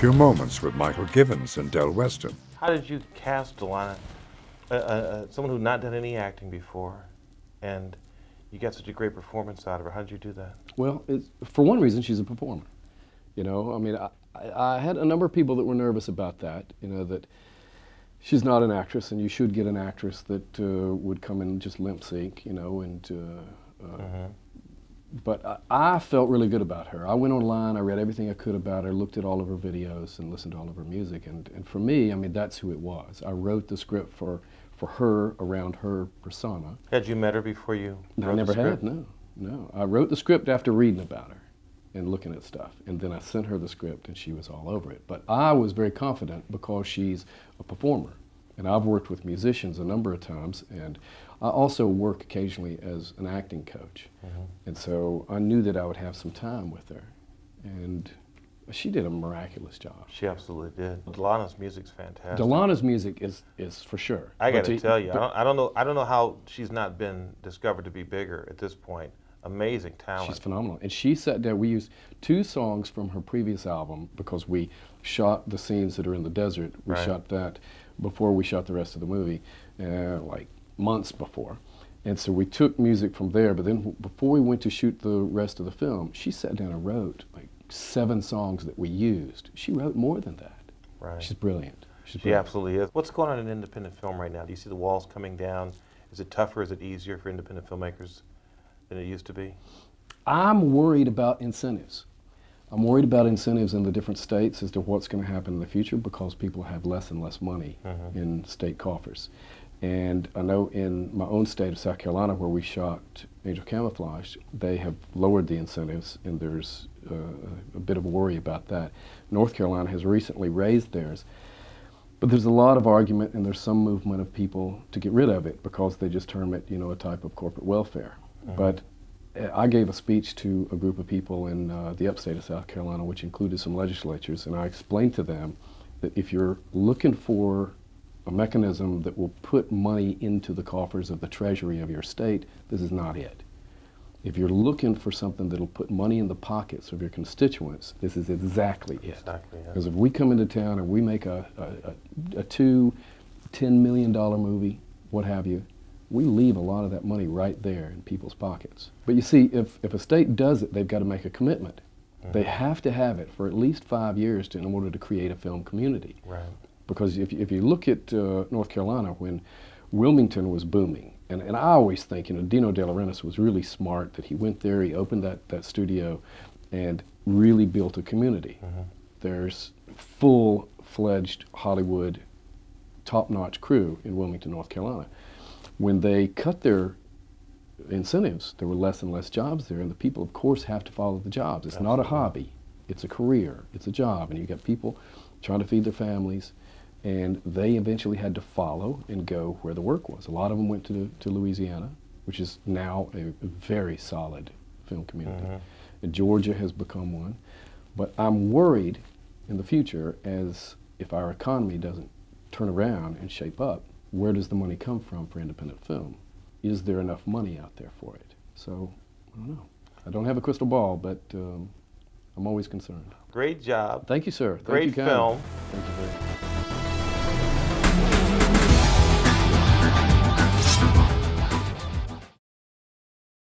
few moments with Michael Givens and Del Weston. How did you cast Delana, someone who'd not done any acting before, and you got such a great performance out of her? How did you do that? Well, for one reason, she's a performer. You know, I mean, I had a number of people that were nervous about that, you know, that she's not an actress, and you should get an actress that would come in just limp sync, you know, and but I felt really good about her. I went online, I read everything I could about her, looked at all of her videos, and listened to all of her music, and for me, I mean, that's who it was. I wrote the script for her, around her persona. Had you met her before you wrote I never the script? had, no. I wrote the script after reading about her and looking at stuff, and then I sent her the script, and she was all over it. But I was very confident because she's a performer, and I've worked with musicians a number of times, and I also work occasionally as an acting coach. And so I knew that I would have some time with her, and she did a miraculous job. She absolutely did. Delana's music's fantastic. Delana's music is for sure. I got to tell you, I don't know how she's not been discovered to be bigger at this point. Amazing talent. She's phenomenal. And she sat down, we used 2 songs from her previous album because we shot the scenes that are in the desert. We shot that before we shot the rest of the movie, like months before. And so we took music from there, but then before we went to shoot the rest of the film, she sat down and wrote like 7 songs that we used. She wrote more than that. Right. She's brilliant. She absolutely is. What's going on in independent film right now? Do you see the walls coming down? Is it tougher? Is it easier for independent filmmakers than it used to be? I'm worried about incentives. I'm worried about incentives in the different states as to what's going to happen in the future because people have less and less money in state coffers. And I know in my own state of South Carolina where we shot Angel Camouflaged, they have lowered the incentives, and there's a bit of a worry about that. North Carolina has recently raised theirs. But there's a lot of argument, and there's some movement of people to get rid of it because they just term it, you know, a type of corporate welfare. But I gave a speech to a group of people in the upstate of South Carolina, which included some legislatures, and I explained to them that if you're looking for a mechanism that will put money into the coffers of the treasury of your state, this is not it. If you're looking for something that'll put money in the pockets of your constituents, this is exactly it. Because if we come into town and we make a $10 million million what have you, we leave a lot of that money right there in people's pockets. But you see, if a state does it, they've got to make a commitment. They have to have it for at least 5 years in order to create a film community. Because if you look at North Carolina, when Wilmington was booming, and I always think, you know, Dino De Laurentiis was really smart that he went there, he opened that studio, and really built a community. There's full-fledged Hollywood, top-notch crew in Wilmington, North Carolina. When they cut their incentives, there were less and less jobs there, and the people, of course, have to follow the jobs. It's not a hobby, it's a career, it's a job, and you've got people trying to feed their families, and they eventually had to follow and go where the work was. A lot of them went to Louisiana, which is now a very solid film community. And Georgia has become one. But I'm worried in the future, as if our economy doesn't turn around and shape up, where does the money come from for independent film? Is there enough money out there for it? So, I don't know. I don't have a crystal ball, but I'm always concerned. Great job. Thank you, sir. Great film. Thank you very much.